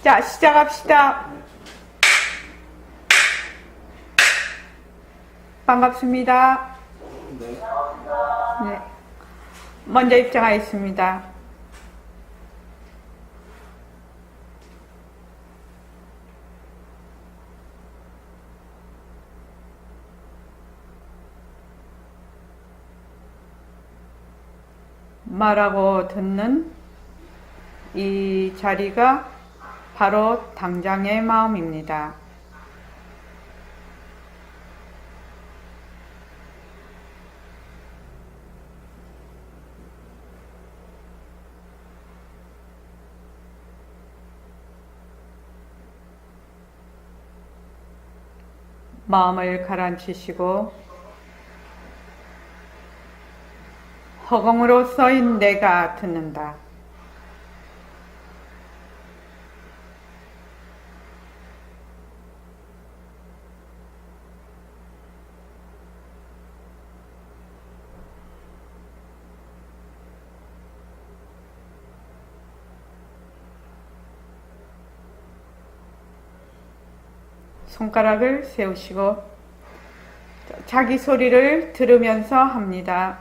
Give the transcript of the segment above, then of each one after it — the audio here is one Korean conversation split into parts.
자, 시작합시다. 반갑습니다. 네. 먼저 입장하겠습니다. 말하고 듣는 이 자리가 바로 당장의 마음입니다. 마음을 가라앉히시고 허공으로 써인 내가 듣는다. 손가락을 세우시고 자기 소리를 들으면서 합니다.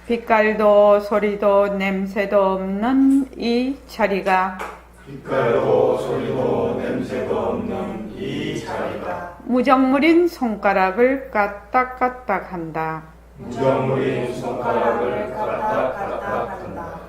빛깔도 소리도 냄새도 없는 이 자리가 빛깔도 소리도 냄새도 없는 이 자리가 무정물인 손가락을 까딱까딱 한다. 무정물인 손가락을 까딱까딱한다.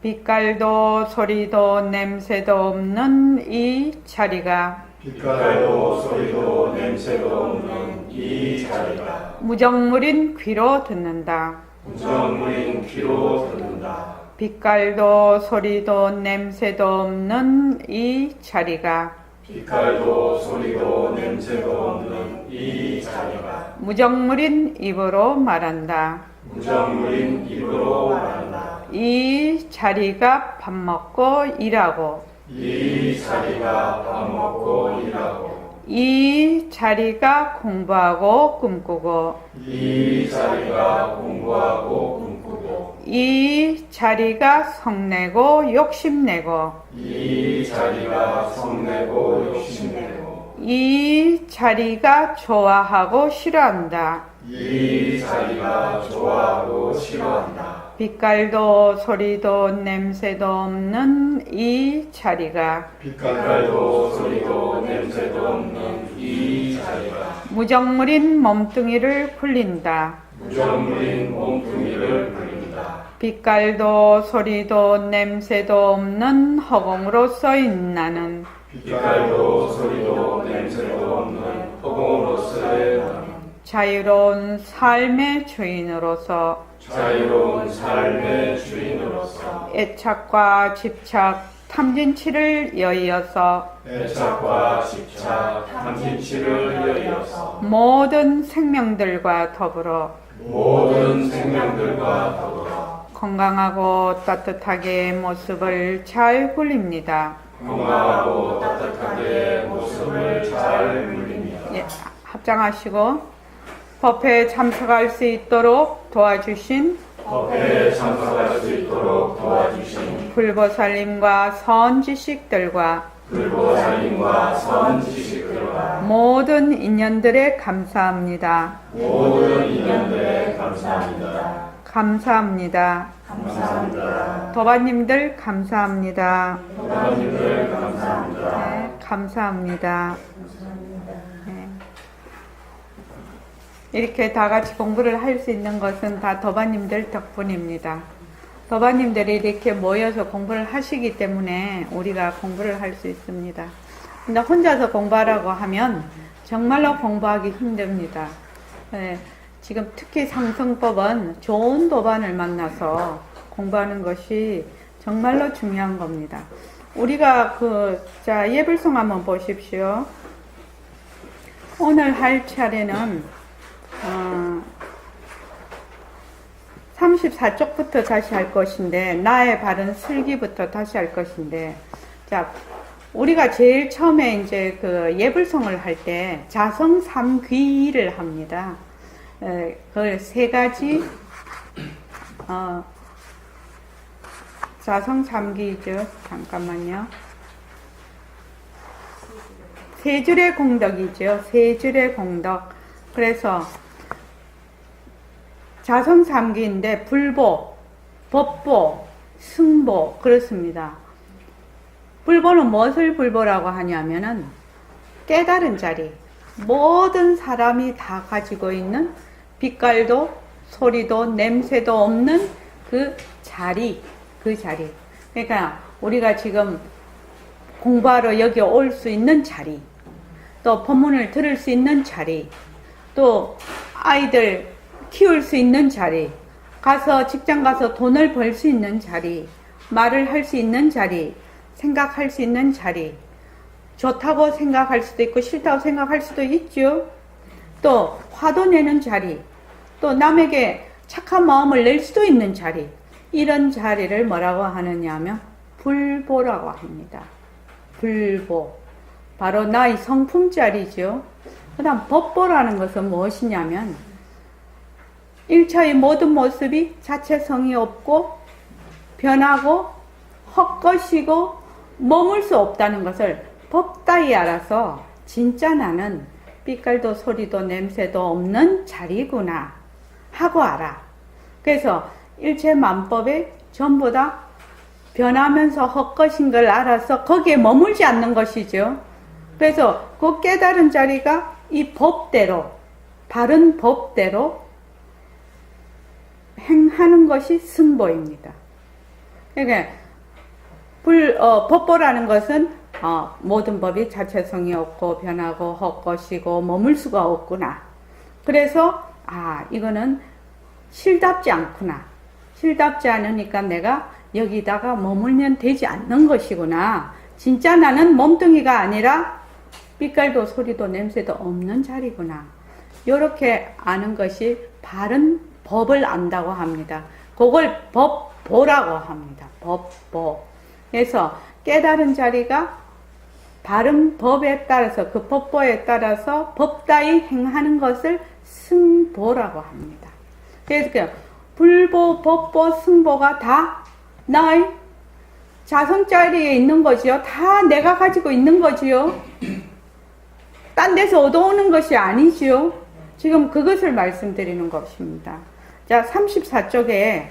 빛깔도 소리도 냄새도 없는 이 자리가 빛깔도 소리도 냄새도 없는 이 자리가 무정물인 귀로 듣는다. 무정물인 귀로 듣는다. 빛깔도 소리도 냄새도 없는 이 자리가 빛깔도 소리도 냄새도 없는 이 자리가 무정물인 입으로 말한다. 무정물인 입으로 말한다. 이 자리가 밥 먹고 일하고 이 자리가 밥 먹고 일하고 이 자리가 공부하고 꿈꾸고 이 자리가 공부하고 꿈꾸고 이 자리가 성내고 욕심내고 이 자리가 성내고 욕심내고 이 자리가 좋아하고 싫어한다. 이 자리가 좋아하고 싫어한다. 빛깔도 소리도 냄새도 없는 이 자리가 빛깔도 소리도 냄새도 없는 이 자리가 무정물인 몸뚱이를 굴린다. 무정물인 몸뚱이를 굴린다. 빛깔도 소리도 냄새도 없는 허공으로 써인 나는 빛깔도 소리도 냄새도 없는 허공으로서의 나는 자유로운 삶의 주인으로서 자유로운 삶의 주인으로서 애착과 집착, 탐진치를 여의어서 애착과 집착, 탐진치를 여의어서 모든 생명들과 더불어 모든 생명들과 더불어 건강하고 따뜻하게 모습을 잘 굴립니다. 건강하고 따뜻하게 모습을 잘 굴립니다. 예, 합장하시고 법회에 참석할 수 있도록 도와주신 법회에 참석할 수 있도록 도와주신 불보살님과 선지식들과 불보살님과 선지식들과 모든 인연들에 감사합니다. 모든 인연들에 감사합니다. 감사합니다. 감사합니다. 도바님들 감사합니다. 도마님들 감사합니다. 네, 감사합니다. 네. 이렇게 다 같이 공부를 할 수 있는 것은 다 도바님들 덕분입니다. 도바님들이 이렇게 모여서 공부를 하시기 때문에 우리가 공부를 할 수 있습니다. 근데 혼자서 공부하라고 하면 정말로 공부하기 힘듭니다. 네, 지금 특히 상승법은 좋은 도반을 만나서 공부하는 것이 정말로 중요한 겁니다. 우리가 자, 예불송 한번 보십시오. 오늘 할 차례는 34쪽부터 다시 할 것인데, 나의 바른 슬기부터 다시 할 것인데, 자, 우리가 제일 처음에 이제 예불송을 할 때 자성삼귀를 합니다. 그 세 가지, 자성삼귀죠. 잠깐만요. 세 줄의 공덕이죠. 세 줄의 공덕. 그래서 자성삼기인데 불보, 법보, 승보 그렇습니다. 불보는 무엇을 불보라고 하냐면은 깨달은 자리. 모든 사람이 다 가지고 있는 빛깔도 소리도 냄새도 없는 그 자리. 그러니까 우리가 지금 공부하러 여기 올 수 있는 자리, 또 법문을 들을 수 있는 자리, 또 아이들 키울 수 있는 자리, 가서 직장 가서 돈을 벌 수 있는 자리, 말을 할 수 있는 자리, 생각할 수 있는 자리, 좋다고 생각할 수도 있고 싫다고 생각할 수도 있죠. 또 화도 내는 자리, 또 남에게 착한 마음을 낼 수도 있는 자리, 이런 자리를 뭐라고 하느냐 하면 불보라고 합니다. 불보. 바로 나의 성품 자리죠. 그 다음 법보라는 것은 무엇이냐면 1차의 모든 모습이 자체성이 없고 변하고 헛것이고 머물 수 없다는 것을 법다이 알아서 진짜 나는 빛깔도 소리도 냄새도 없는 자리구나 하고 알아. 그래서 일체만법에 전부 다 변하면서 헛것인 걸 알아서 거기에 머물지 않는 것이죠. 그래서 그 깨달은 자리가 이 법대로, 바른 법대로 행하는 것이 승보입니다. 그러니까 법보라는 것은 모든 법이 자체성이 없고 변하고 헛것이고 머물 수가 없구나. 그래서 이거는 실답지 않구나. 실답지 않으니까 내가 여기다가 머물면 되지 않는 것이구나. 진짜 나는 몸뚱이가 아니라 빛깔도 소리도 냄새도 없는 자리구나. 이렇게 아는 것이 바른 법을 안다고 합니다. 그걸 법보라고 합니다. 법보. 그래서 깨달은 자리가 바른 법에 따라서 그 법보에 따라서 법다이 행하는 것을 승보라고 합니다. 그래서 불보, 법보, 승보가 다 나의 자성자리에 있는 거지요. 다 내가 가지고 있는 거지요. 딴 데서 얻어오는 것이 아니지요. 지금 그것을 말씀드리는 것입니다. 자, 34쪽에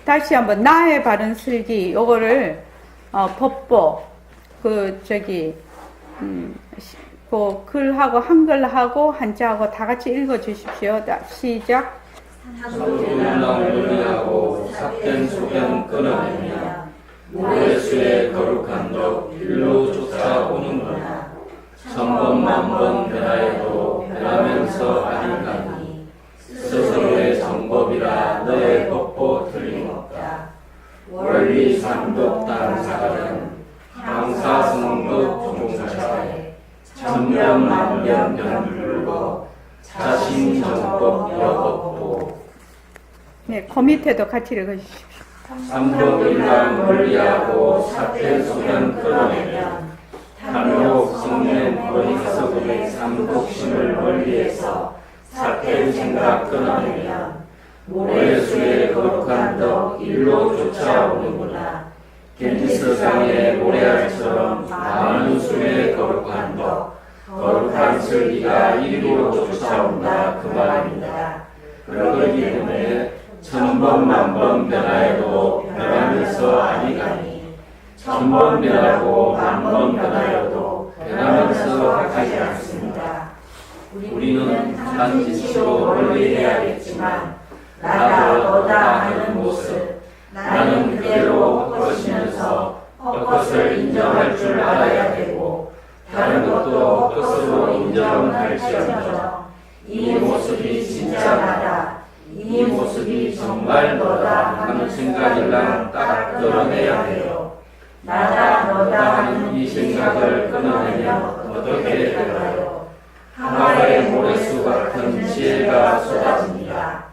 다시 한번 나의 바른 슬기 요거를 법보 그 글하고 한글하고 한자하고 다 같이 읽어 주십시오. 시작. 사소문랑문리하고 삭된 소견 끊어내며 모래수의 거룩한 덕 일로 쫓아오는구나. 천번만번 변하여도 변하면서 아니가니 스스로의 정법이라 너의 법보 틀림없다. 원리 삼독 당사가는 항사성급 종사에 천변만변 변불고 자신 정법 여법도. 네, 그 밑에도 같이 읽어주십시오. 삼독일랑 멀리하고 삭된 소견 끊어내면 탐욕 성냄 어리석음의 삼독심을 멀리해서 삭된 생각 끊어내면 모래수의 거룩한 덕 일로 쫓아오는구나. 겐지스강의 모래알처럼 많은 수의 거룩한 덕 거룩한 슬기가 이리로 쫓아온다 그 말입니다. 그러기 때문에 천번만번 변하여도 변하면서 아니가니 천번 변하고 만번 변하여도 변하면서 하지 않습니다. 우리는 단지치로 멀리해야겠지만 나다 너다 하는 모습, 나는 그대로 헛것이면서 헛것을 인정할 줄 알아야 되고 다른 것도 헛것으로 인정할지언정 이 모습이 진짜 나다, 이 모습이 정말 너다 하는 생각이랑 딱 끌어내야 해요. 나다 너다 하는 이 생각을 끊어내면 어떻게 될까요? 하나의 모래수 같은 지혜가 쏟아집니다.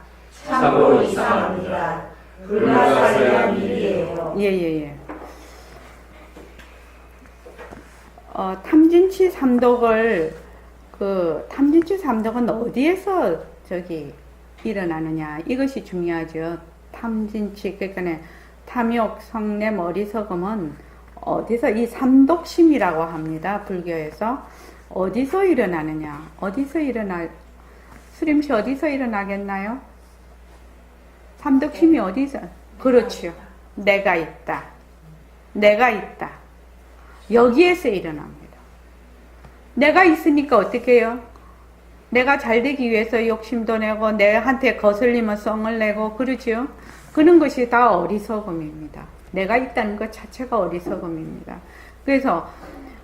참으로 이상합니다. 불가사의한 일이에요. 예. 탐진치 삼독을 탐진치 삼독은 어디에서 일어나느냐, 이것이 중요하죠. 탐진치, 그러니까 탐욕, 성냄, 어리석음은 어디서 이 삼독심이라고 합니다. 불교에서. 어디서 일어나느냐? 수림시 어디서 일어나겠나요? 삼덕심이 어디서? 그렇죠. 내가 있다. 내가 있다. 여기에서 일어납니다. 내가 있으니까 어떻게 해요? 내가 잘 되기 위해서 욕심도 내고 내한테 거슬리면 성을 내고 그러죠. 그런 것이 다 어리석음입니다. 내가 있다는 것 자체가 어리석음입니다. 그래서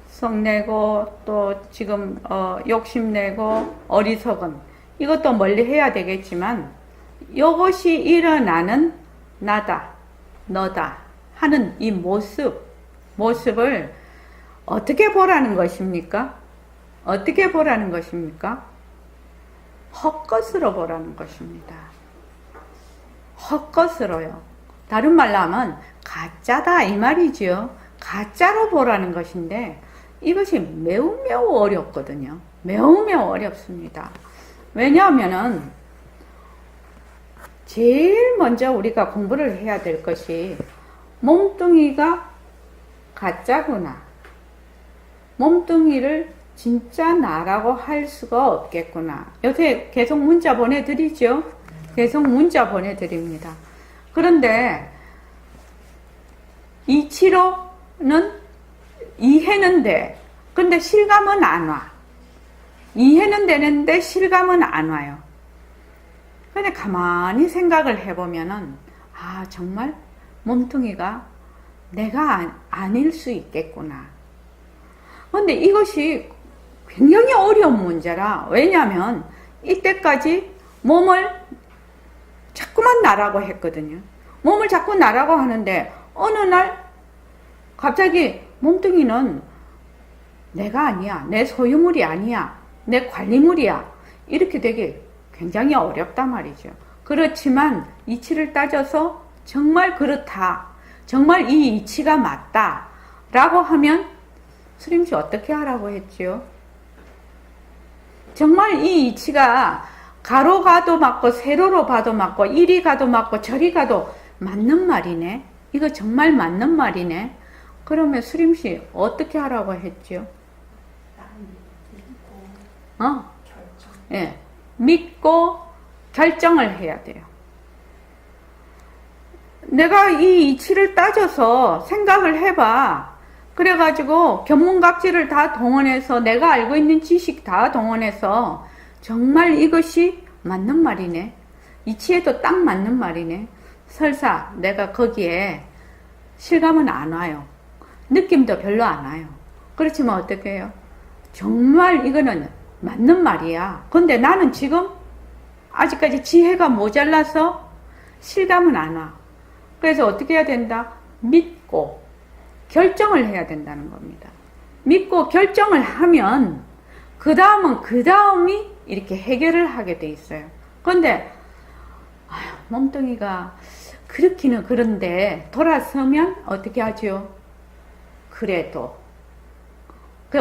성내고 또 지금 욕심내고 어리석음 이것도 멀리 해야 되겠지만 이것이 일어나는 나다 너다 하는 이 모습을 어떻게 보라는 것입니까? 어떻게 보라는 것입니까? 헛것으로 보라는 것입니다. 헛것으로요. 다른 말로 하면 가짜다 이 말이죠. 가짜로 보라는 것인데 이것이 매우 어렵거든요. 매우 어렵습니다. 왜냐하면은 제일 먼저 우리가 공부를 해야 될 것이 몸뚱이가 가짜구나. 몸뚱이를 진짜 나라고 할 수가 없겠구나. 요새 계속 문자 보내드리죠. 계속 문자 보내드립니다. 그런데 이치로는 이해는 돼. 근데 실감은 안 와. 이해는 되는데 실감은 안 와요. 근데 가만히 생각을 해보면은 정말 몸뚱이가 내가 아닐 수 있겠구나. 근데 이것이 굉장히 어려운 문제라. 왜냐하면 이때까지 몸을 자꾸만 나라고 했거든요. 몸을 자꾸 나라고 하는데 어느 날 갑자기 몸뚱이는 내가 아니야. 내 소유물이 아니야. 내 관리물이야. 이렇게 되게 굉장히 어렵단 말이죠. 그렇지만 이치를 따져서 정말 그렇다. 정말 이 이치가 맞다. 라고 하면 수림씨 어떻게 하라고 했지요? 정말 이 이치가 가로 가도 맞고 세로로 봐도 맞고 이리 가도 맞고 저리 가도 맞는 말이네. 이거 정말 맞는 말이네. 그러면 수림씨 어떻게 하라고 했죠? 예, 믿고 결정을 해야 돼요. 내가 이 이치를 따져서 생각을 해봐. 그래가지고 견문각지를 다 동원해서 내가 알고 있는 지식 다 동원해서 정말 이것이 맞는 말이네. 이치에도 딱 맞는 말이네. 설사 내가 거기에 실감은 안 와요. 느낌도 별로 안 와요. 그렇지만 어떻게 해요? 정말 이거는 맞는 말이야. 근데 나는 지금 아직까지 지혜가 모자라서 실감은 안 와. 그래서 어떻게 해야 된다? 믿고 결정을 해야 된다는 겁니다. 믿고 결정을 하면 그 다음이 이렇게 해결을 하게 돼 있어요. 그런데 몸뚱이가 그렇기는 그런데 돌아서면 어떻게 하죠? 그래도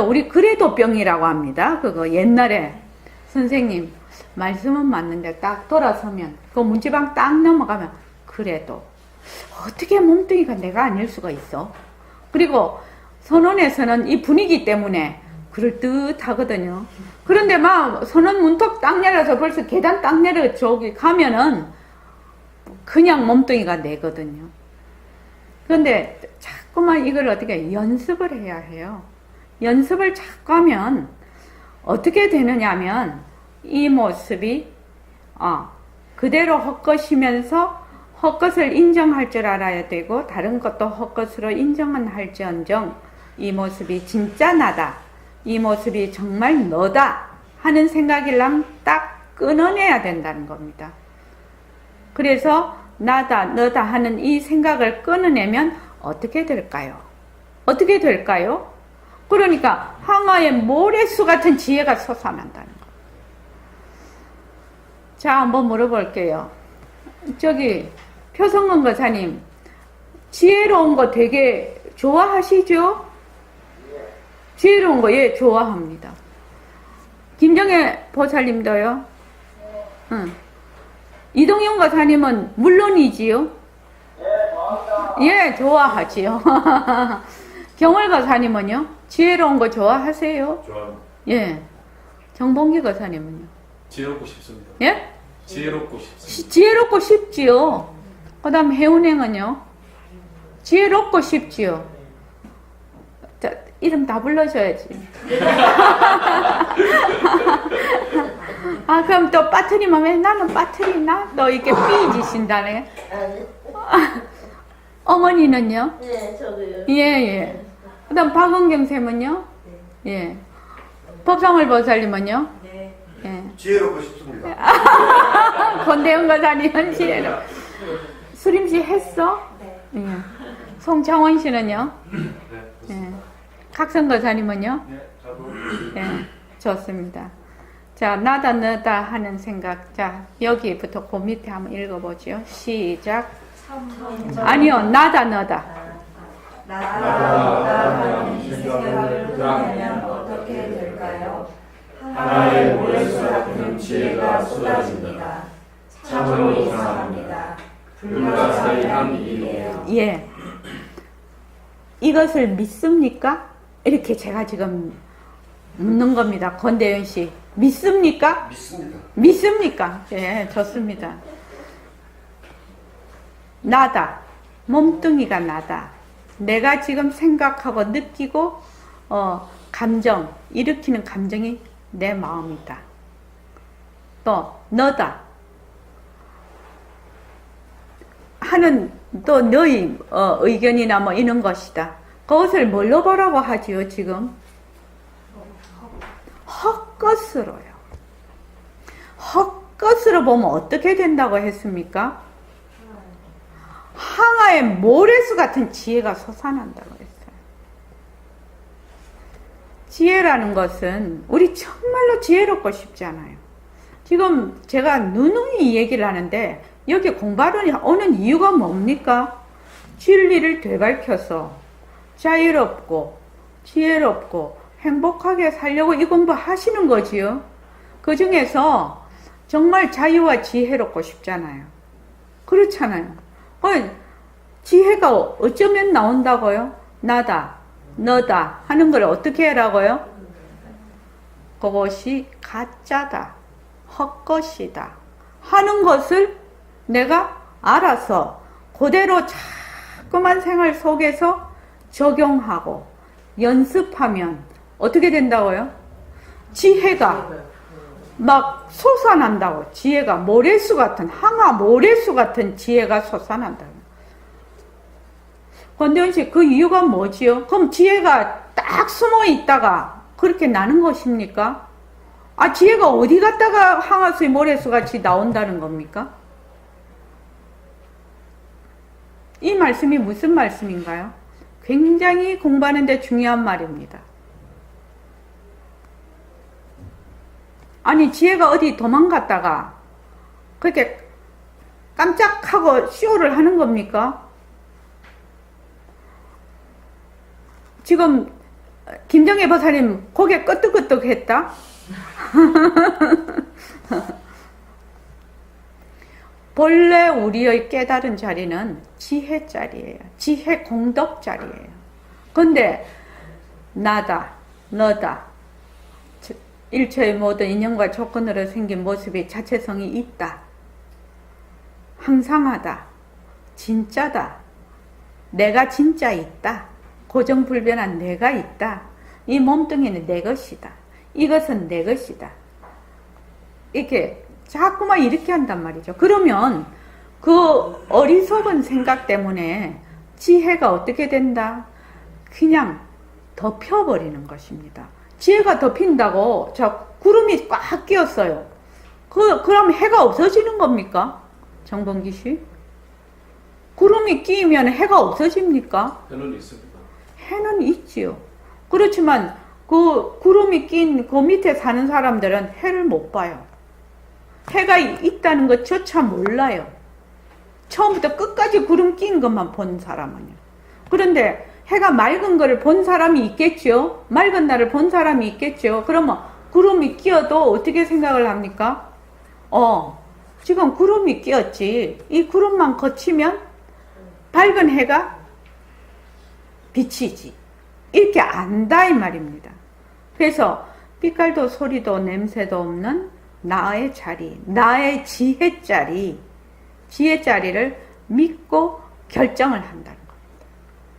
우리 그래도 병이라고 합니다. 그거 옛날에 선생님 말씀은 맞는데 딱 돌아서면 그 문지방 딱 넘어가면 그래도 어떻게 몸뚱이가 내가 아닐 수가 있어? 그리고 선원에서는 이 분위기 때문에 그럴듯하거든요. 그런데 막 선원 문턱 딱 내려서 벌써 계단 딱 내려 저기 가면은 그냥 몸뚱이가 내거든요. 그런데 자꾸만 이걸 어떻게 연습을 해야 해요. 연습을 자꾸 하면 어떻게 되느냐 하면 이 모습이 그대로 헛것이면서 헛것을 인정할 줄 알아야 되고 다른 것도 헛것으로 인정은 할지언정 이 모습이 진짜 나다. 이 모습이 정말 너다 하는 생각이랑 딱 끊어내야 된다는 겁니다. 그래서 나다 너다 하는 이 생각을 끊어내면 어떻게 될까요? 어떻게 될까요? 그러니까 항아의 모래수 같은 지혜가 솟아난다는 거. 자, 한번 물어볼게요. 저기 표성근 거사님, 지혜로운 거 되게 좋아하시죠? 지혜로운 거 예 좋아합니다. 김정혜 보살님도요? 응. 이동영 거사님은 물론이지요? 예, 좋아하지요. 경월 거사님은요? 지혜로운 거 좋아하세요? 좋아합니다. 예. 정봉기 거사님은요? 지혜롭고 싶습니다. 예? 지혜롭고 싶습니다. 지혜롭고 싶지요. 그 다음 해운행은요? 지혜롭고 싶지요. 자, 이름 다 불러줘야지. 아, 그럼 또 빠트리면 왜 나는 빠트리나? 또 이렇게 삐지신다네. 어머니는요? 네, 저도요. 예, 예. 그 다음 박은경 쌤은요? 예. 법상을 보살님은요? 네. 예. 지혜롭고 싶습니다. 권대영 거사님은 지혜로. 수림씨 했어? 네. 예. 송창원 씨는요? 네. 예. 각선 거사님은요? 네, 저도 예. 좋습니다. 자, 나다 너다 하는 생각. 자, 여기부터 그 밑에 한번 읽어보죠. 시작. 아니요, 나다 너다. 나라는 이 생각을 하면 어떻게 될까요? 하나의 모래수 같은 지혜가 쏟아집니다. 참으로 이상합니다. 불가사의한 일이에요. 예. 이것을 믿습니까? 이렇게 제가 지금 묻는 겁니다. 권대현 씨. 믿습니까? 믿습니다. 믿습니까? 예, 좋습니다. 나다. 몸뚱이가 나다. 내가 지금 생각하고 느끼고, 감정, 일으키는 감정이 내 마음이다. 또, 너다. 하는, 또, 너의, 의견이나 뭐 이런 것이다. 그것을 뭘로 보라고 하지요, 지금? 헛것으로요. 헛것으로 보면 어떻게 된다고 했습니까? 항아의 모래수 같은 지혜가 솟아난다고 했어요. 지혜라는 것은 우리 정말로 지혜롭고 싶지 않아요. 지금 제가 누누이 이 얘기를 하는데 여기 공부하러 오는 이유가 뭡니까? 진리를 되밟혀서 자유롭고 지혜롭고 행복하게 살려고 이 공부 하시는 거지요. 그 중에서 정말 자유와 지혜롭고 싶잖아요. 그렇잖아요. 지혜가 어쩌면 나온다고요? 나다, 너다 하는 걸 어떻게 하라고요? 그것이 가짜다, 헛것이다 하는 것을 내가 알아서 그대로 자꾸만 생활 속에서 적용하고 연습하면 어떻게 된다고요? 지혜가 막 솟아난다고. 지혜가 모래수 같은, 항아 모래수 같은 지혜가 솟아난다고. 권대원 씨, 그 이유가 뭐지요? 그럼 지혜가 딱 숨어 있다가 그렇게 나는 것입니까? 아, 지혜가 어디 갔다가 항아수의 모래수 같이 나온다는 겁니까? 이 말씀이 무슨 말씀인가요? 굉장히 공부하는데 중요한 말입니다. 아니, 지혜가 어디 도망갔다가 그렇게 깜짝하고 쇼를 하는 겁니까? 지금 김정혜 보사님 고개 끄덕끄덕 했다? 본래 우리의 깨달은 자리는 지혜 자리예요. 지혜 공덕 자리예요. 근데 나다, 너다, 일체의 모든 인연과 조건으로 생긴 모습이 자체성이 있다. 항상하다. 진짜다. 내가 진짜 있다. 고정불변한 내가 있다. 이 몸뚱이는 내 것이다. 이것은 내 것이다. 이렇게 자꾸만 이렇게 한단 말이죠. 그러면 그 어리석은 생각 때문에 지혜가 어떻게 된다? 그냥 덮여버리는 것입니다. 지혜가 덮인다고, 자, 구름이 꽉 끼었어요. 그럼 해가 없어지는 겁니까? 정봉기 씨? 구름이 끼면 해가 없어집니까? 해는 있습니다. 해는 있지요. 그렇지만 그 구름이 낀 그 밑에 사는 사람들은 해를 못 봐요. 해가 있다는 것조차 몰라요. 처음부터 끝까지 구름 낀 것만 본 사람은요. 그런데 해가 맑은 거를 본 사람이 있겠죠. 맑은 날을 본 사람이 있겠죠. 그러면 구름이 끼어도 어떻게 생각을 합니까? 지금 구름이 끼었지. 이 구름만 거치면 밝은 해가 비치지. 이렇게 안다 이 말입니다. 그래서 빛깔도 소리도 냄새도 없는 나의 자리, 나의 지혜자리를 믿고 결정을 한다는 겁니다.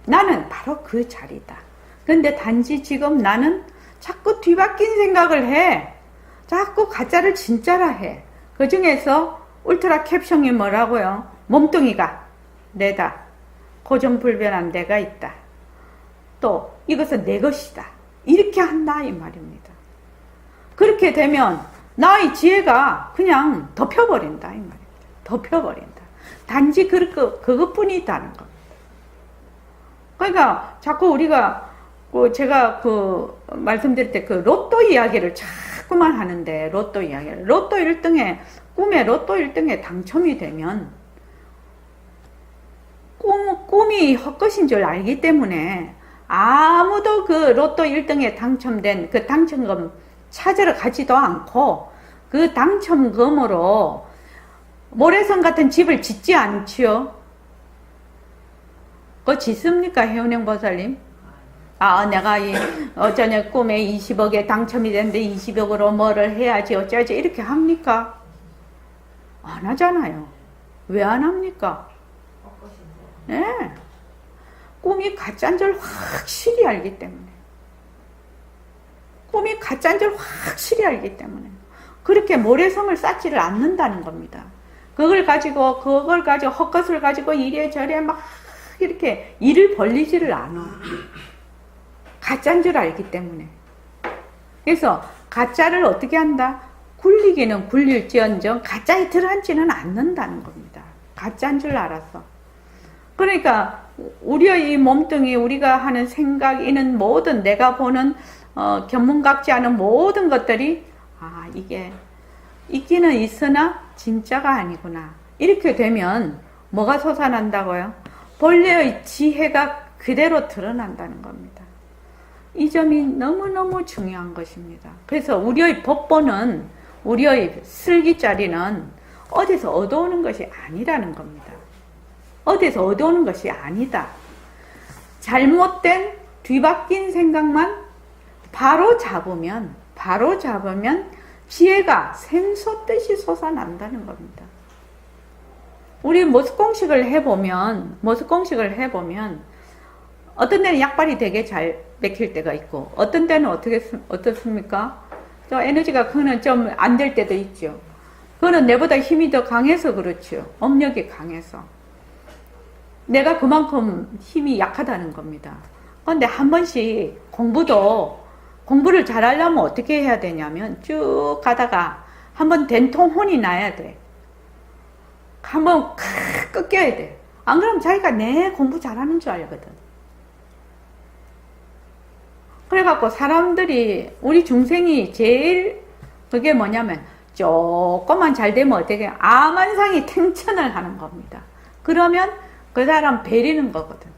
나는 바로 그 자리다. 근데 단지 지금 나는 자꾸 뒤바뀐 생각을 해. 자꾸 가짜를 진짜라 해. 그 중에서 울트라 캡션이 뭐라고요? 몸뚱이가 내다. 고정불변한 내가 있다. 또 이것은 내 것이다. 이렇게 한다 이 말입니다. 그렇게 되면 나의 지혜가 그냥 덮여버린다 이 말입니다. 덮여버린다. 단지 그것뿐이다는 겁니다. 그러니까 자꾸 우리가 제가 말씀드릴 때 로또 이야기를 자꾸만 하는데 로또 1등에 꿈에 로또 1등에 당첨이 되면 꿈이 헛것인 줄 알기 때문에 아무도 그 로또 1등에 당첨된 그 당첨금 찾으러 가지도 않고 그 당첨금으로 모래성 같은 집을 짓지 않지요. 그거 짓습니까, 혜은영 보살님? 내가 어쩌냐 꿈에 20억에 당첨이 됐는데 20억으로 뭐를 해야지 어쩌지 이렇게 합니까? 안 하잖아요. 왜 안 합니까? 네. 꿈이 가짜인 줄 확실히 알기 때문에. 꿈이 가짜인 줄 확실히 알기 때문에. 그렇게 모래성을 쌓지를 않는다는 겁니다. 그걸 가지고 헛것을 가지고 이래저래 막 이렇게 일을 벌리지를 않아. 가짜인 줄 알기 때문에. 그래서 가짜를 어떻게 한다? 굴리기는 굴릴지언정 가짜에 들어앉지는 않는다는 겁니다. 가짜인 줄 알았어. 그러니까 우리의 이 몸뚱이, 우리가 하는 생각, 이는 모든 내가 보는 견문각지 않은 모든 것들이 이게 있기는 있으나 진짜가 아니구나. 이렇게 되면 뭐가 솟아난다고요? 본래의 지혜가 그대로 드러난다는 겁니다. 이 점이 너무너무 중요한 것입니다. 그래서 우리의 법보는, 우리의 슬기자리는 어디서 얻어오는 것이 아니라는 겁니다. 어디서 얻어오는 것이 아니다. 잘못된 뒤바뀐 생각만 바로 잡으면 지혜가 샘솟듯이 솟아난다는 겁니다. 우리 모습공식을 해보면 어떤 데는 약발이 되게 잘 맥힐 때가 있고 어떤 데는 어떻습니까? 저 에너지가 그거는 좀 안 될 때도 있죠. 그거는 내보다 힘이 더 강해서 그렇죠. 업력이 강해서. 내가 그만큼 힘이 약하다는 겁니다. 그런데 한 번씩 공부를 잘하려면 어떻게 해야 되냐면 쭉 가다가 한번 된통 혼이 나야 돼. 한번 꺾여야 돼. 안 그러면 자기가 내 공부 잘하는 줄 알거든. 그래갖고 사람들이, 우리 중생이 제일 그게 뭐냐면 조금만 잘 되면 어떻게 아만상이 탱천을 하는 겁니다. 그러면 그 사람 베리는 거거든.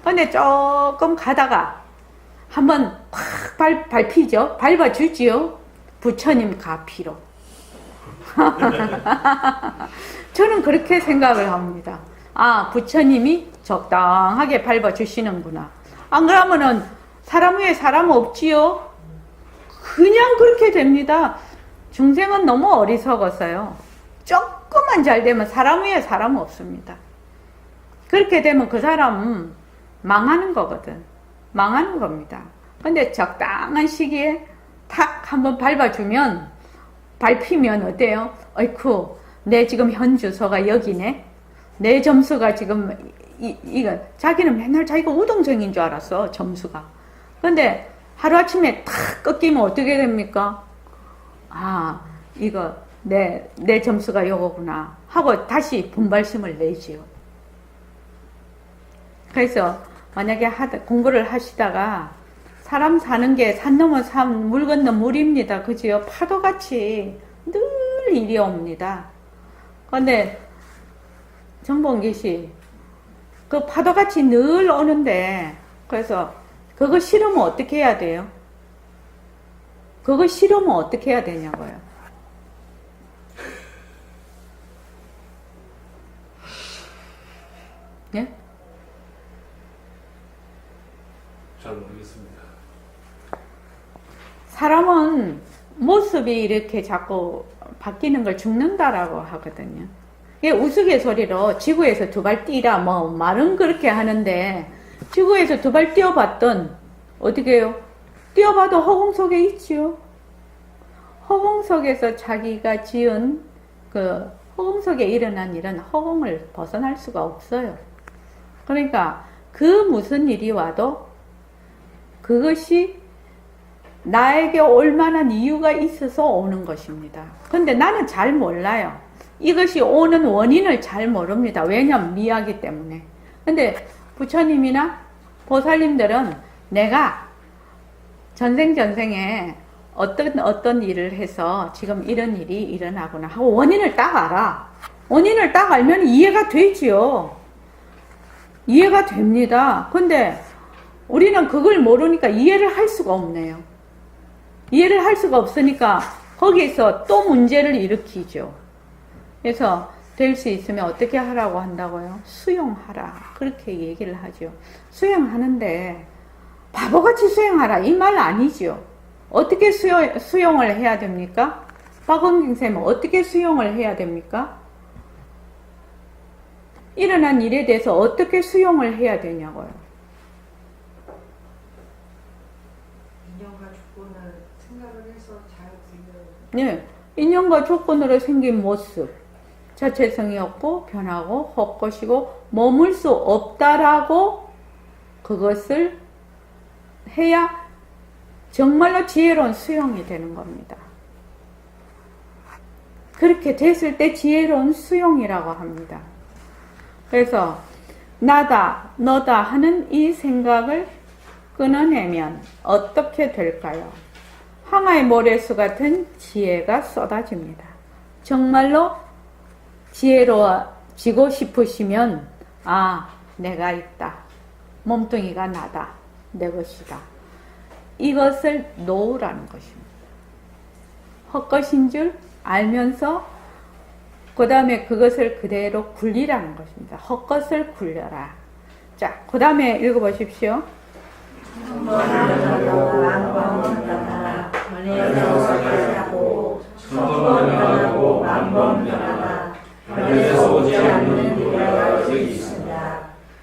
근데 조금 가다가 한번 확 밟히죠. 밟아주지요. 부처님 가피로. 저는 그렇게 생각을 합니다. 부처님이 적당하게 밟아주시는구나. 안 그러면은 사람 위에 사람 없지요? 그냥 그렇게 됩니다. 중생은 너무 어리석었어요. 조금만 잘 되면 사람 위에 사람 없습니다. 그렇게 되면 그 사람 망하는 거거든. 망하는 겁니다. 근데 적당한 시기에 탁 한번 밟아주면, 밟히면 어때요? 어이쿠, 내 지금 현 주소가 여기네? 내 점수가 지금, 이거, 자기는 맨날 자기가 우등생인 줄 알았어, 점수가. 근데 하루아침에 탁 꺾이면 어떻게 됩니까? 이거, 내 점수가 요거구나. 하고 다시 분발심을 내지요. 그래서 만약에 공부를 하시다가 사람 사는 게 산 넘어 산, 물 건너 물입니다. 그지요? 파도같이 늘 일이 옵니다. 그런데 정봉기 씨, 그 파도같이 늘 오는데, 그래서 그거 싫으면 어떻게 해야 돼요? 그거 싫으면 어떻게 해야 되냐고요? 예? 잘 모르겠습니다. 사람은 모습이 이렇게 자꾸 바뀌는 걸 죽는다라고 하거든요. 이게 우스갯소리로 지구에서 두 발 뛰라 뭐 말은 그렇게 하는데 지구에서 두 발 뛰어봤던 어떻게 해요? 뛰어봐도 허공 속에 있지요. 허공 속에서 자기가 지은 그 허공 속에 일어난 일은 허공을 벗어날 수가 없어요. 그러니까 그 무슨 일이 와도 그것이 나에게 올 만한 이유가 있어서 오는 것입니다. 근데 나는 잘 몰라요. 이것이 오는 원인을 잘 모릅니다. 왜냐면 미하기 때문에. 근데 부처님이나 보살님들은 내가 전생에 어떤 일을 해서 지금 이런 일이 일어나구나 하고 원인을 딱 알아. 원인을 딱 알면 이해가 되지요. 이해가 됩니다. 근데 우리는 그걸 모르니까 이해를 할 수가 없네요. 이해를 할 수가 없으니까 거기에서 또 문제를 일으키죠. 그래서 될 수 있으면 어떻게 하라고 한다고요? 수용하라. 그렇게 얘기를 하죠. 수용하는데 바보같이 수용하라 이 말 아니죠. 어떻게 수용을 해야 됩니까? 박원경 쌤은 어떻게 수용을 해야 됩니까? 일어난 일에 대해서 어떻게 수용을 해야 되냐고요. 인연과 조건을 생각을 해서 잘 지내요. 네, 인연과 조건으로 생긴 모습 자체성이 없고 변하고 헛것이고 머물 수 없다라고 그것을 해야 정말로 지혜로운 수용이 되는 겁니다. 그렇게 됐을 때 지혜로운 수용이라고 합니다. 그래서 나다 너다 하는 이 생각을 끊어내면 어떻게 될까요? 항아의 모래수 같은 지혜가 쏟아집니다. 정말로 지혜로워지고 싶으시면 내가 있다. 몸뚱이가 나다. 내 것이다. 이것을 놓으라는 것입니다. 헛것인 줄 알면서 그 다음에 그것을 그대로 굴리라는 것입니다. 헛것을 굴려라. 자, 그 다음에 읽어보십시오. 천번변하고 만번변하나 하늘에서 오지 않는 노래가 여기 있습니다.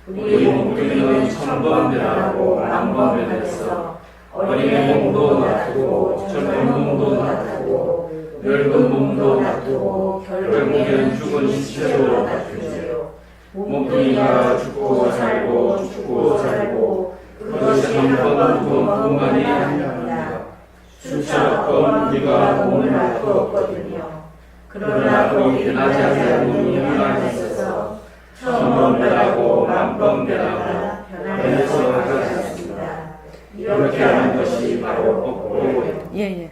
우리 몸뚱이는 천번변하고 만번변해서 어린애 몸도 놔두고 젊은 몸도 놔두고 늙은 몸도 놔두고 결국엔 죽은 시체도 놔두지요. 몸뚱이가 죽고 살고 그것이 한 번, 두 번뿐만이 아닙니다. 수천억 우리가 몸을 할 수 없거든요. 그러나 거기 변하지 않는 영이 안에 있어서 천번 변하고 만번 변하고 변해서 가지 않습니다. 이렇게 하는 것이 바로 법보예요. 예.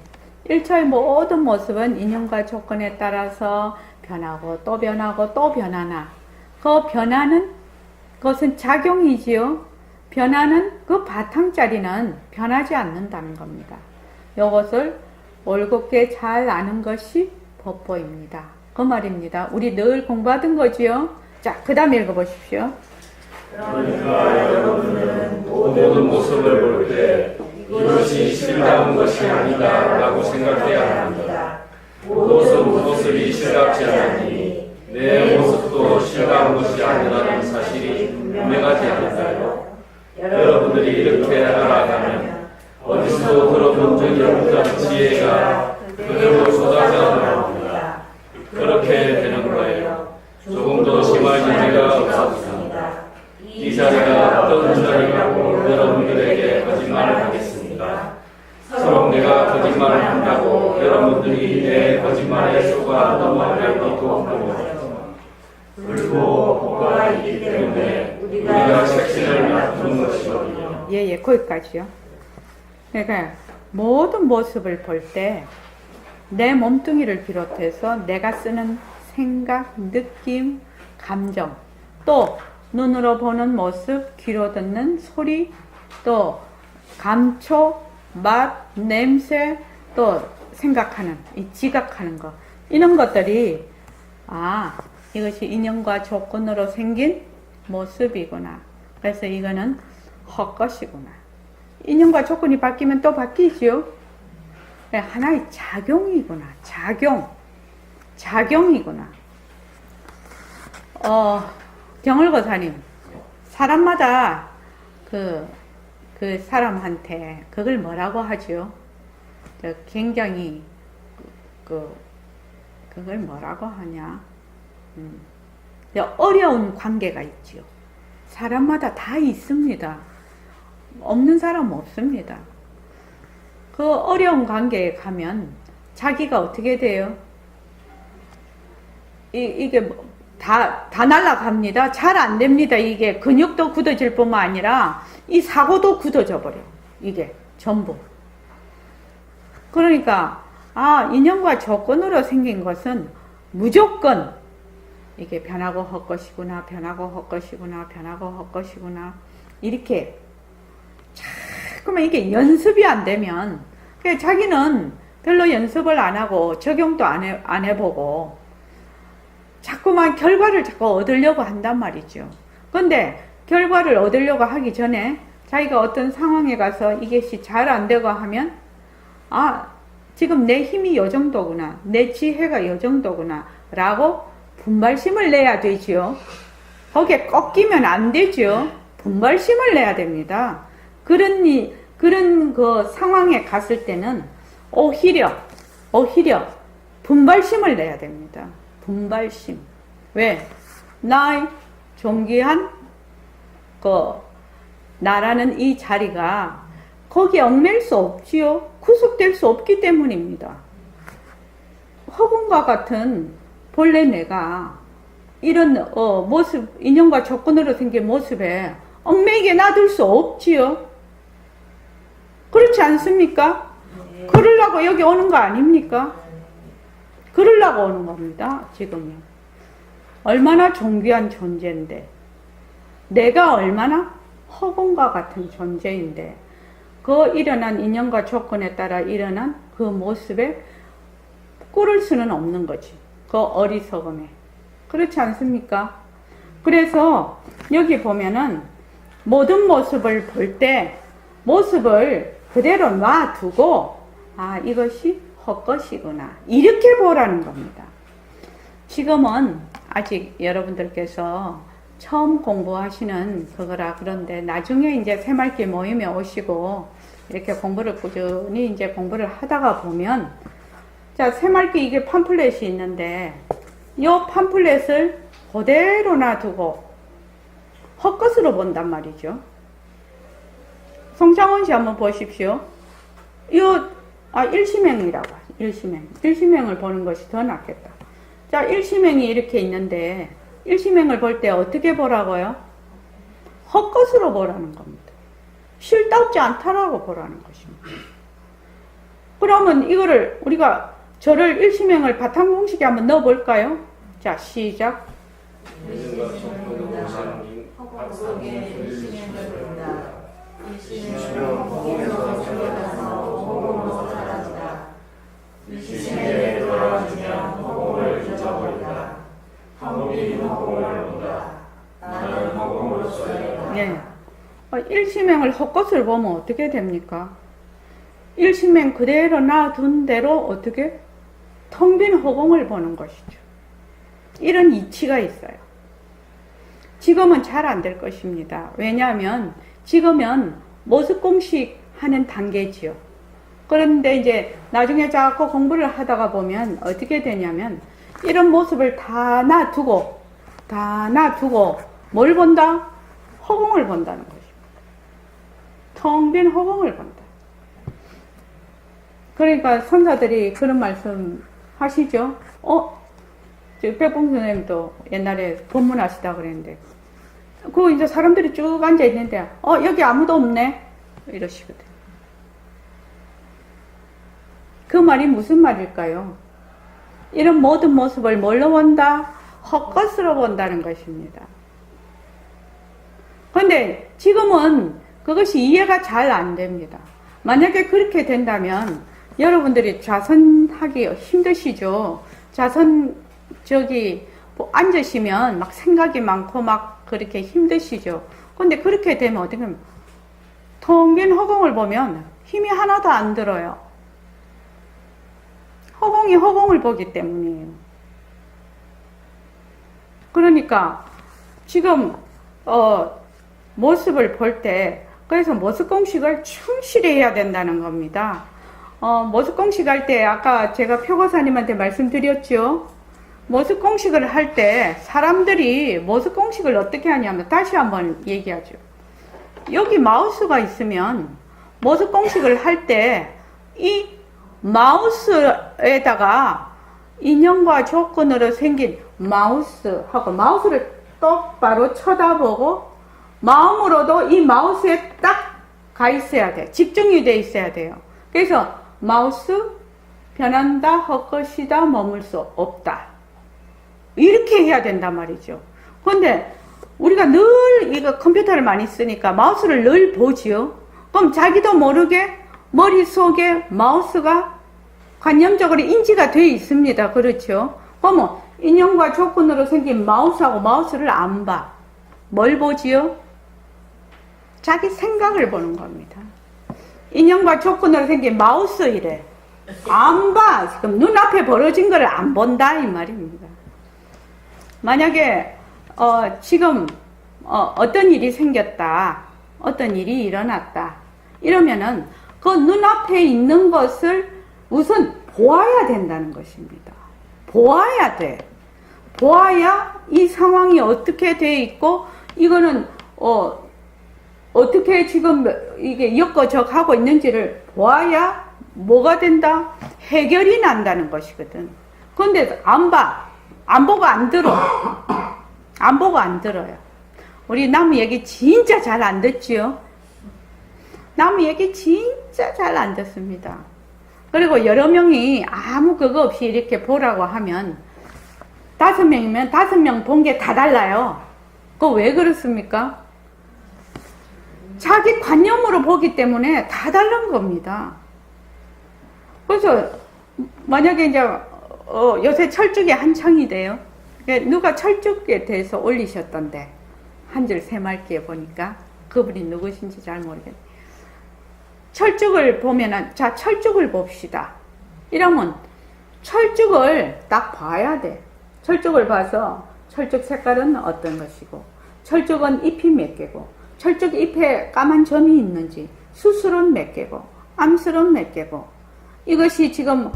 1차의 모든 모습은 인연과 조건에 따라서 변하고 또 변하고 또 변하나 그 변하는 것은 작용이지요. 변하는 그 바탕자리는 변하지 않는다는 겁니다. 이것을 올곧게 잘 아는 것이 법보입니다. 그 말입니다. 우리 늘 공부하던 거지요. 자, 그 다음에 읽어보십시오. 그러니까 여러분은 모든 모습을 볼 때 이것이 실감한 것이 아니다 라고 생각해야 합니다. 모습이 실감지 않으니 내 모습도 실감한 것이 아니라는 사실이 분명하지 않을까요? 여러분들이 이렇게 알아가면 어디서 들어본 적이 없던 지혜가 그대로 쏟아져 나옵니다. 그렇게 되는 거예요. 조금 더 심할 일이가 없었습니다. 이 자리가 어떤 자리라고 여러분들에게 거짓말을 하겠습니다. 서로 내가 거짓말을 한다고 여러분들이 내 거짓말에 속아 넘어갈 것도 없고 그리고 법과 있기 때문에 우리가 책신을 맡는 것이거든요. 예, 거기까지요. 그러니까 모든 모습을 볼 때 내 몸뚱이를 비롯해서 내가 쓰는 생각, 느낌, 감정, 또 눈으로 보는 모습, 귀로 듣는 소리, 또 감촉, 맛, 냄새, 또 생각하는, 이 지각하는 것, 이런 것들이 이것이 인연과 조건으로 생긴 모습이구나. 그래서 이거는 헛것이구나. 인연과 조건이 바뀌면 또 바뀌지요. 하나의 작용이구나. 작용이구나. 경을거사님, 사람마다 그 사람한테 그걸 뭐라고 하죠? 굉장히 그걸 뭐라고 하냐? 어려운 관계가 있지요. 사람마다 다 있습니다. 없는 사람은 없습니다. 그 어려운 관계에 가면 자기가 어떻게 돼요? 이게 다 날아갑니다. 잘 안 됩니다. 이게 근육도 굳어질 뿐만 아니라 이 사고도 굳어져 버려. 이게 전부. 그러니까 인연과 조건으로 생긴 것은 무조건 이게 변하고 헛것이구나, 변하고 헛것이구나, 변하고 헛것이구나, 이렇게 자꾸만 이게 연습이 안 되면 자기는 별로 연습을 안 하고 적용도 안 해보고 자꾸만 결과를 자꾸 얻으려고 한단 말이죠. 근데 결과를 얻으려고 하기 전에 자기가 어떤 상황에 가서 이것이 잘 안 되고 하면 지금 내 힘이 요 정도구나, 내 지혜가 요 정도구나 라고 분발심을 내야 되지요. 거기에 꺾이면 안 되죠. 분발심을 내야 됩니다. 그런 그 상황에 갔을 때는 오히려 분발심을 내야 됩니다. 분발심. 왜? 나의 존귀한 나라는 이 자리가 거기에 얽매일 수 없지요. 구속될 수 없기 때문입니다. 허공과 같은 본래 내가 이런 모습, 인연과 조건으로 생긴 모습에 얽매이게 놔둘 수 없지요. 그렇지 않습니까? 그러려고 여기 오는 거 아닙니까? 그러려고 오는 겁니다. 지금은. 얼마나 존귀한 존재인데, 내가 얼마나 허공과 같은 존재인데, 그 일어난 인연과 조건에 따라 일어난 그 모습에 꿀을 수는 없는 거지. 그 어리석음에. 그렇지 않습니까? 그래서 여기 보면은 모든 모습을 볼 때 모습을 그대로 놔두고 이것이 헛것이구나, 이렇게 보라는 겁니다. 지금은 아직 여러분들께서 처음 공부하시는 그거라 그런데 나중에 이제 새말기 모임에 오시고 이렇게 공부를 꾸준히 이제 공부를 하다가 보면, 자, 새말기 이게 팜플렛이 있는데 이 팜플렛을 그대로 놔두고 헛것으로 본단 말이죠. 송창원 씨 한번 보십시오. 일심행이라고 하죠. 일심행을 보는 것이 더 낫겠다. 자, 일심행이 이렇게 있는데 일심행을 볼 때 어떻게 보라고요? 헛것으로 보라는 겁니다. 실답지 않다라고 보라는 것입니다. 그러면 이거를 우리가 저를 일심행을 바탕공식에 한번 넣어볼까요? 자, 시작. 인연과 조건으로 생긴 허공 속에 일심행을 본다. 일심행을 일심행은 허공에서 생겨나서 허공으로 사라지다. 일심행에 돌아와주면 허공을 잊어버린다. 허공이 허공을 본다. 나는 허공으로서의 나. 네. 일심행을 헛것을 보면 어떻게 됩니까? 일심행 그대로 놔둔 대로 어떻게? 텅 빈 허공을 보는 것이죠. 이런 이치가 있어요. 지금은 잘 안 될 것입니다. 왜냐하면 지금은 모습 공식 하는 단계지요. 그런데 이제 나중에 자꾸 공부를 하다가 보면 어떻게 되냐면 이런 모습을 다 놔두고 뭘 본다? 허공을 본다는 것입니다. 텅 빈 허공을 본다. 그러니까 선사들이 그런 말씀 하시죠. 백봉 선생님도 옛날에 법문하시다 그랬는데, 이제 사람들이 쭉 앉아 있는데, 여기 아무도 없네? 이러시거든. 그 말이 무슨 말일까요? 이런 모든 모습을 뭘로 본다? 헛것으로 본다는 것입니다. 그런데 지금은 그것이 이해가 잘 안 됩니다. 만약에 그렇게 된다면 여러분들이 좌선하기 힘드시죠? 앉으시면 막 생각이 많고 막 그렇게 힘드시죠? 근데 그렇게 되면 어떻게 하면 텅 빈 허공을 보면 힘이 하나도 안 들어요. 허공이 허공을 보기 때문이에요. 그러니까 지금 모습을 볼 때 그래서 모습 공식을 충실히 해야 된다는 겁니다. 모습 공식 할 때 아까 제가 표고사님한테 말씀드렸죠. 모습 공식을 할 때 사람들이 모습 공식을 어떻게 하냐면 다시 한번 얘기하죠. 여기 마우스가 있으면 모습 공식을 할 때 이 마우스에다가 인형과 조건으로 생긴 마우스하고 마우스를 똑바로 쳐다보고 마음으로도 이 마우스에 딱 가 있어야 돼. 집중이 돼 있어야 돼요. 그래서 마우스 변한다, 헛것이다, 머물 수 없다. 이렇게 해야 된단 말이죠. 그런데 우리가 늘 이거 컴퓨터를 많이 쓰니까 마우스를 늘 보지요. 그럼 자기도 모르게 머릿속에 마우스가 관념적으로 인지가 되어 있습니다. 그렇죠? 그러면 인형과 조건으로 생긴 마우스하고 마우스를 안 봐. 뭘 보지요? 자기 생각을 보는 겁니다. 인형과 조건으로 생긴 마우스 이래. 안 봐. 지금 눈앞에 벌어진 걸 안 본다 이 말입니다. 만약에 지금 어떤 일이 생겼다. 어떤 일이 일어났다. 이러면은 그 눈앞에 있는 것을 우선 보아야 된다는 것입니다. 보아야 돼. 보아야 이 상황이 어떻게 돼 있고 이거는 어떻게 지금 이게 엮어져가고 있는지를 보아야 뭐가 된다? 해결이 난다는 것이거든. 그런데 안 봐. 안 보고 안 들어. 안 보고 안 들어요. 우리 나무 얘기 진짜 잘 안 듣지요? 나무 얘기 진짜 잘 안 듣습니다. 그리고 여러 명이 아무 그거 없이 이렇게 보라고 하면 5명이면 5명 본 게 다 달라요. 그거 왜 그렇습니까? 자기 관념으로 보기 때문에 다 다른 겁니다. 그래서 만약에 이제 요새 철쭉이 한창이래요. 누가 철쭉에 대해서 올리셨던데 한 줄 새말기에 보니까 그분이 누구신지 잘 모르겠네. 철쭉을 보면은 자 철쭉을 봅시다. 이러면 철쭉을 딱 봐야 돼. 철쭉을 봐서 철쭉 색깔은 어떤 것이고 철쭉은 잎이 몇 개고 철쭉 잎에 까만 점이 있는지 수술은 몇 개고 암술은 몇 개고 이것이 지금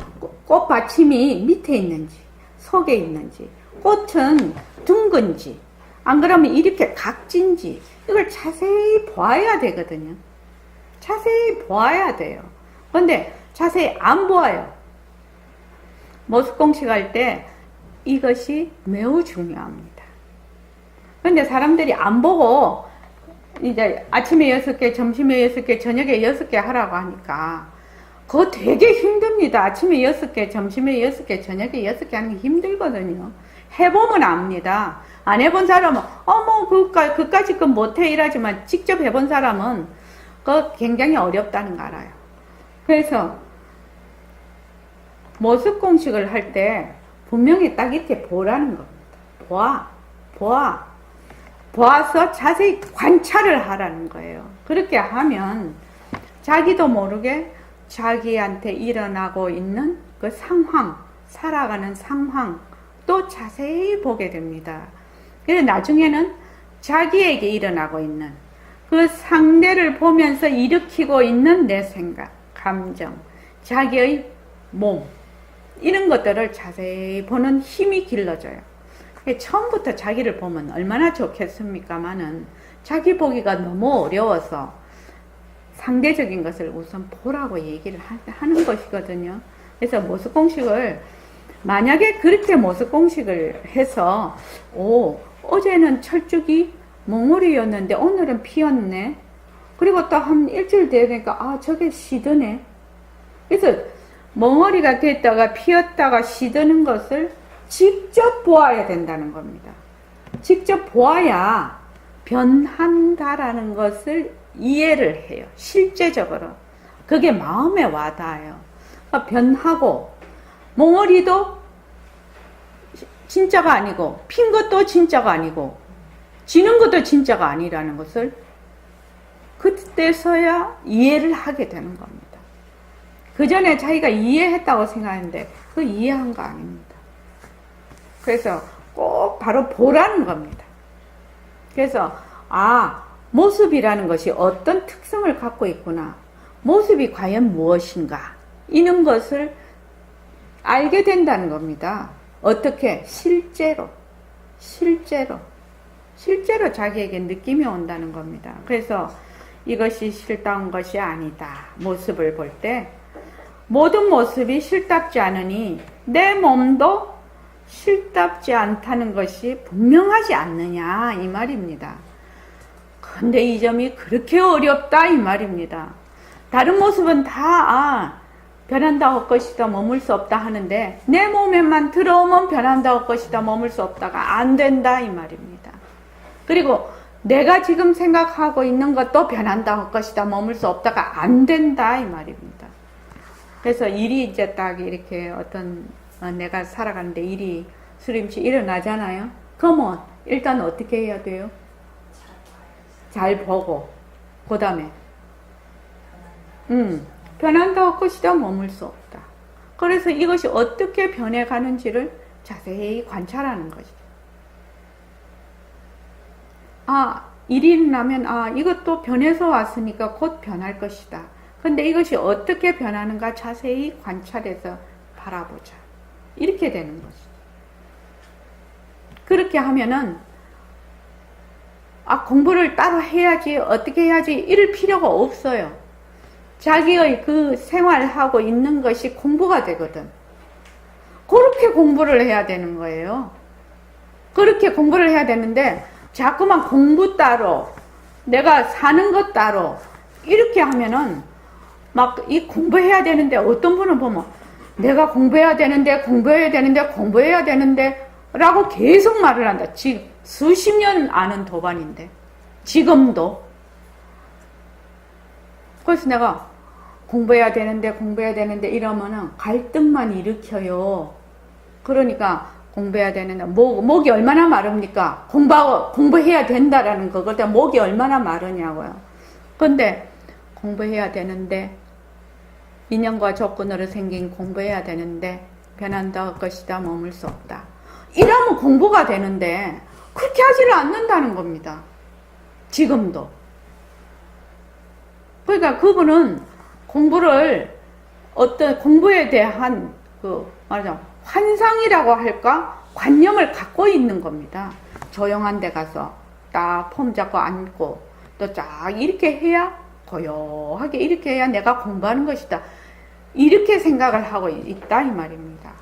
꽃 받침이 밑에 있는지 속에 있는지 꽃은 둥근지 안 그러면 이렇게 각진지 이걸 자세히 보아야 되거든요. 자세히 보아야 돼요. 그런데 자세히 안 보아요. 모습 공식할 때 이것이 매우 중요합니다. 그런데 사람들이 안 보고 이제 아침에 6개, 점심에 6개, 저녁에 6개 하라고 하니까 그거 되게 힘듭니다. 아침에 6개, 점심에 6개, 저녁에 6개 하는 게 힘들거든요. 해보면 압니다. 안 해본 사람은 그까짓 건 못해 이러지만 직접 해본 사람은 그거 굉장히 어렵다는 거 알아요. 그래서 모습 공식을 할 때 분명히 딱 이렇게 보라는 겁니다. 보아서 자세히 관찰을 하라는 거예요. 그렇게 하면 자기도 모르게 자기한테 일어나고 있는 그 상황, 살아가는 상황 또 자세히 보게 됩니다. 그래서 나중에는 자기에게 일어나고 있는 그 상대를 보면서 일으키고 있는 내 생각, 감정, 자기의 몸 이런 것들을 자세히 보는 힘이 길러져요. 처음부터 자기를 보면 얼마나 좋겠습니까마는 자기 보기가 너무 어려워서 상대적인 것을 우선 보라고 얘기를 하는 것이거든요. 그래서 모습 공식을 만약에 그렇게 모습 공식을 해서 어제는 철쭉이 몽울이었는데 오늘은 피었네. 그리고 또 한 일주일 되니까 저게 시드네. 그래서 멍어리가 됐다가 피었다가 시드는 것을 직접 보아야 된다는 겁니다. 직접 보아야 변한다라는 것을 이해를 해요. 실제적으로. 그게 마음에 와닿아요. 그러니까 변하고 멍어리도 진짜가 아니고 핀 것도 진짜가 아니고 지는 것도 진짜가 아니라는 것을 그때서야 이해를 하게 되는 겁니다. 그 전에 자기가 이해했다고 생각하는데 그 이해한 거 아닙니다. 그래서 꼭 바로 보라는 겁니다. 그래서 모습이라는 것이 어떤 특성을 갖고 있구나. 모습이 과연 무엇인가. 이런 것을 알게 된다는 겁니다. 어떻게? 실제로 자기에게 느낌이 온다는 겁니다. 그래서 이것이 싫다운 것이 아니다. 모습을 볼 때 모든 모습이 싫답지 않으니 내 몸도 싫답지 않다는 것이 분명하지 않느냐 이 말입니다. 근데 이 점이 그렇게 어렵다 이 말입니다. 다른 모습은 다 변한다 할 것이다 머물 수 없다 하는데 내 몸에만 들어오면 변한다 할 것이다 머물 수 없다가 안 된다 이 말입니다. 그리고 내가 지금 생각하고 있는 것도 변한다 할 것이다 머물 수 없다가 안 된다 이 말입니다. 그래서 일이 이제 딱 이렇게 내가 살아가는데 일이 수림씨 일어나잖아요. 그러면 일단 어떻게 해야 돼요? 잘 보고 그 다음에 변한다 할 것이다 머물 수 없다. 그래서 이것이 어떻게 변해가는지를 자세히 관찰하는 것이죠. 일이 일어나면 이것도 변해서 왔으니까 곧 변할 것이다. 근데 이것이 어떻게 변하는가 자세히 관찰해서 바라보자. 이렇게 되는 것이죠. 그렇게 하면은 공부를 따로 해야지 어떻게 해야지 이럴 필요가 없어요. 자기의 그 생활하고 있는 것이 공부가 되거든. 그렇게 공부를 해야 되는 거예요. 그렇게 공부를 해야 되는데 자꾸만 공부 따로 내가 사는 것 따로 이렇게 하면은 막 이 공부해야 되는데 어떤 분은 보면 내가 공부해야 되는데 라고 계속 말을 한다. 지금 수십 년 아는 도반인데 지금도. 그래서 내가 공부해야 되는데 이러면은 갈등만 일으켜요. 그러니까 공부해야 되는데 목이 얼마나 마릅니까? 공부해야 된다라는 거. 그때 목이 얼마나 마르냐고요. 근데 공부해야 되는데 인연과 조건으로 생긴 공부해야 되는데 변한다 할 것이다 머물 수 없다. 이러면 공부가 되는데 그렇게 하지를 않는다는 겁니다. 지금도. 그러니까 그분은 공부를 어떤 공부에 대한 말하자면 환상이라고 할까? 관념을 갖고 있는 겁니다. 조용한 데 가서 딱 폼 잡고 앉고 또 쫙 이렇게 해야 고요하게 이렇게 해야 내가 공부하는 것이다. 이렇게 생각을 하고 있다 이 말입니다.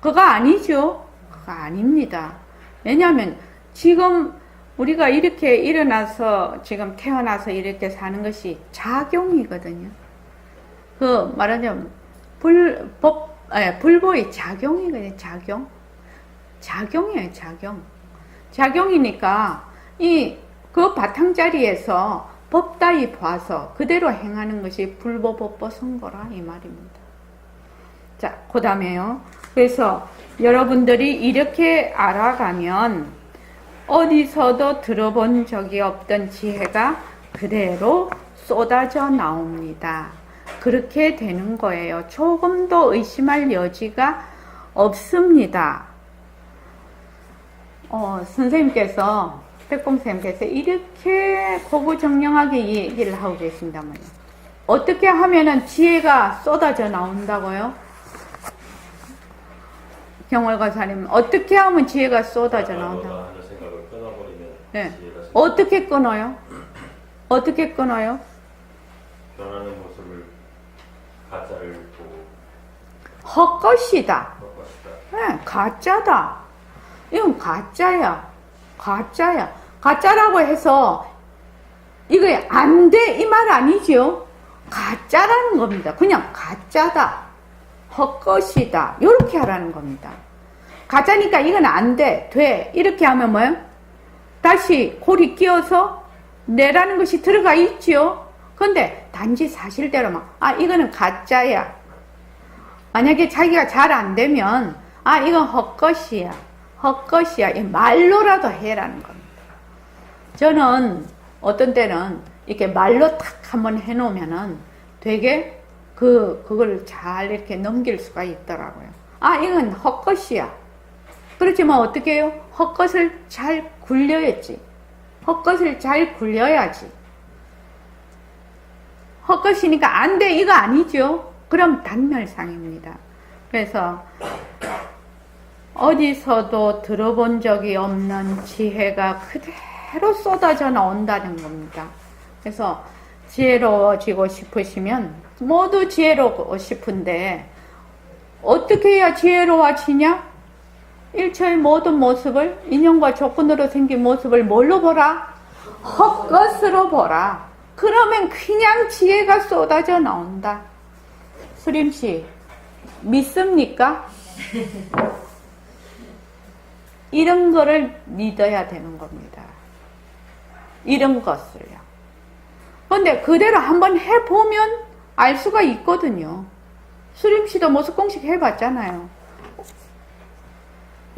그거 아니죠? 그거 아닙니다. 왜냐하면 지금 우리가 이렇게 일어나서 지금 태어나서 이렇게 사는 것이 작용이거든요. 말하자면 불보의 작용이거든요. 작용이에요. 작용이니까 그 바탕자리에서 법 따위 봐서 그대로 행하는 것이 불보법보 선거라 이 말입니다. 자, 그 다음에요. 그래서 여러분들이 이렇게 알아가면 어디서도 들어본 적이 없던 지혜가 그대로 쏟아져 나옵니다. 그렇게 되는 거예요. 조금도 의심할 여지가 없습니다. 백봉선생님께서 이렇게 고구정령하게 얘기를 하고 계신다면요. 어떻게 하면은 지혜가 쏟아져 나온다고요? 경월과사님, 어떻게 하면 지혜가 쏟아져 나온다고? 하는 생각을 끊어버리면 네. 지혜가 어떻게 끊어요? 어떻게 끊어요? 변하는 모습을 가짜를 보고 헛것이다. 그럴 것이다. 네, 가짜다. 이건 가짜야. 가짜라고 해서 이거 안 돼 이 말 아니죠? 가짜라는 겁니다. 그냥 가짜다. 헛것이다. 이렇게 하라는 겁니다. 가짜니까 이건 안 돼. 돼. 이렇게 하면 뭐예요? 다시 골이 끼어서 내라는 것이 들어가 있죠. 근데 단지 사실대로만 이거는 가짜야. 만약에 자기가 잘 안 되면 이건 헛것이야. 이 말로라도 해라는 겁니다. 저는 어떤 때는 이렇게 말로 탁 한번 해놓으면은 되게 그걸 잘 이렇게 넘길 수가 있더라고요. 아, 이건 헛것이야. 그렇지만 어떻게 해요? 헛것을 잘 굴려야지. 헛것을 잘 굴려야지. 헛것이니까 안 돼, 이거 아니죠? 그럼 단멸상입니다. 그래서 어디서도 들어본 적이 없는 지혜가 그대로 쏟아져 나온다는 겁니다. 그래서 지혜로워지고 싶으시면 모두 지혜로워 싶은데 어떻게 해야 지혜로워지냐? 일처의 모든 모습을, 인연과 조건으로 생긴 모습을 뭘로 보라? 헛것으로 보라. 그러면 그냥 지혜가 쏟아져 나온다. 수림씨, 믿습니까? 이런 거를 믿어야 되는 겁니다. 이런 것을요. 그런데 그대로 한번 해보면 알 수가 있거든요. 수림씨도 모습공식 해봤잖아요.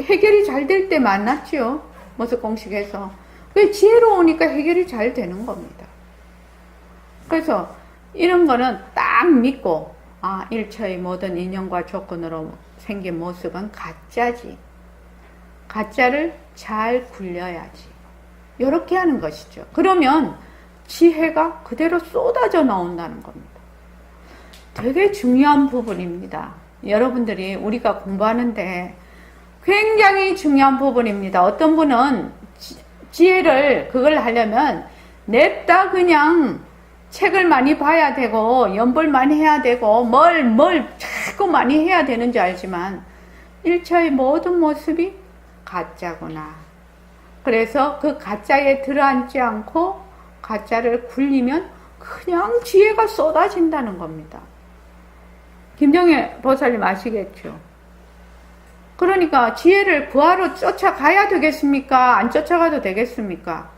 해결이 잘 될 때 만났죠. 모습공식에서. 지혜로우니까 해결이 잘 되는 겁니다. 그래서 이런 거는 딱 믿고, 아, 일처의 모든 인연과 조건으로 생긴 모습은 가짜지. 가짜를 잘 굴려야지. 이렇게 하는 것이죠. 그러면 지혜가 그대로 쏟아져 나온다는 겁니다. 되게 중요한 부분입니다. 여러분들이 우리가 공부하는데 굉장히 중요한 부분입니다. 어떤 분은 지혜를 그걸 하려면 냅다 그냥 책을 많이 봐야 되고 연불 많이 해야 되고 뭘 자꾸 많이 해야 되는 줄 알지만 일처의 모든 모습이 가짜구나. 그래서 그 가짜에 들어앉지 않고 가짜를 굴리면 그냥 지혜가 쏟아진다는 겁니다. 김정혜 보살님 아시겠죠? 그러니까 지혜를 구하러 쫓아가야 되겠습니까? 안 쫓아가도 되겠습니까?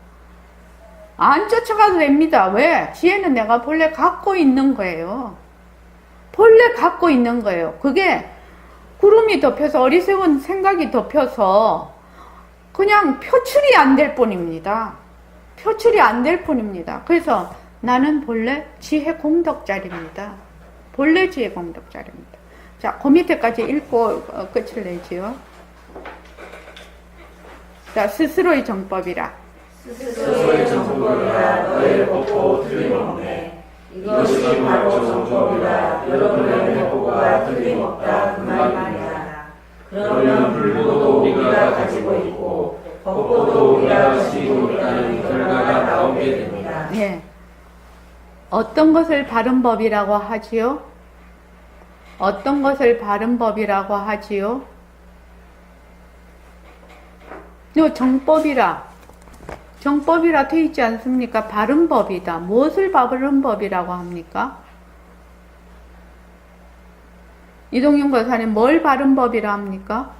안 쫓아가도 됩니다. 왜? 지혜는 내가 본래 갖고 있는 거예요. 본래 갖고 있는 거예요. 그게 구름이 덮여서 어리석은 생각이 덮여서 그냥 표출이 안 될 뿐입니다. 표출이 안 될 뿐입니다. 그래서 나는 본래 지혜 공덕자리입니다. 본래 지혜 공덕자리입니다. 자, 그 밑에까지 읽고 끝을 내지요. 자, 스스로의 정법이라. 스스로의 정법이라 너의 법고 틀림없네. 이것이 바로 정법이라 여러분의 법고가 틀림없다 그 말이니라. 그러면 불보도 우리가 가지고 있고 법고도 우리가 가지고 있다는 결과가 나오게 됩니다. 예. 어떤 것을 바른 법이라고 하지요? 어떤 것을 바른 법이라고 하지요? 요 정법이라. 정법이라 돼 있지 않습니까? 바른 법이다. 무엇을 바른 법이라고 합니까? 이동윤 권사님 뭘 바른 법이라 합니까?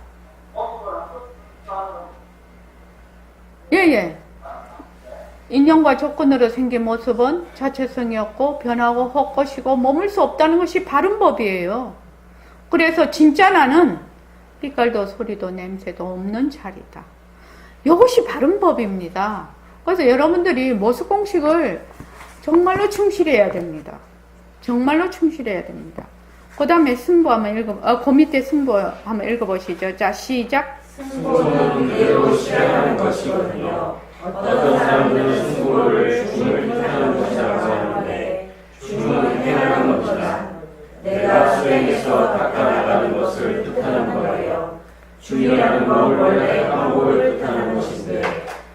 예예. 인연과 조건으로 생긴 모습은 자체성이 없고 변하고 헛것이고 머물 수 없다는 것이 바른 법이에요. 그래서 진짜 나는 빛깔도 소리도 냄새도 없는 자리다. 이것이 바른 법입니다. 그래서 여러분들이 모습공식을 정말로 충실해야 됩니다. 정말로 충실해야 됩니다. 그 다음에 승부 한번 그 밑에 승부 한번 읽어보시죠. 자, 시작. 승부는 이대로 시작하는 것이거든요. 어떤 사람들은 승부를 중을 뜻하는 것이라고 하는데 중은 행하는 것이다. 내가 수행해서 닦아나가는 것을 뜻하는 거예요. 중이라는 건 원래 항복을 뜻하는 것인데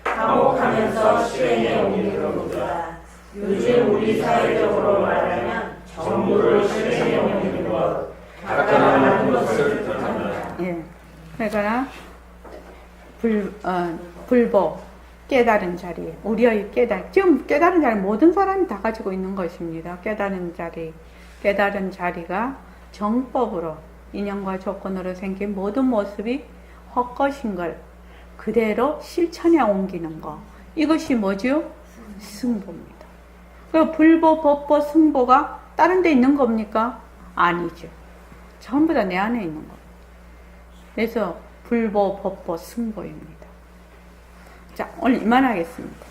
항복하면서 실행에 옮기는 겁니다. 요즘 우리 사회적으로 말하면 정부를 실행에 옮기는 것, 닦아나가는 것을 뜻합니다. 예. 그러니까 불보 깨달은 자리, 우리의 지금 깨달은 자리 모든 사람이 다 가지고 있는 것입니다. 깨달은 자리가 정법으로 인연과 조건으로 생긴 모든 모습이 헛것인 걸 그대로 실천에 옮기는 거. 이것이 뭐죠? 승보입니다. 그 불보, 법보, 승보가 다른 데 있는 겁니까? 아니죠. 전부 다 내 안에 있는 겁니다. 그래서 불보, 법보, 승보입니다. 자, 오늘 이만하겠습니다.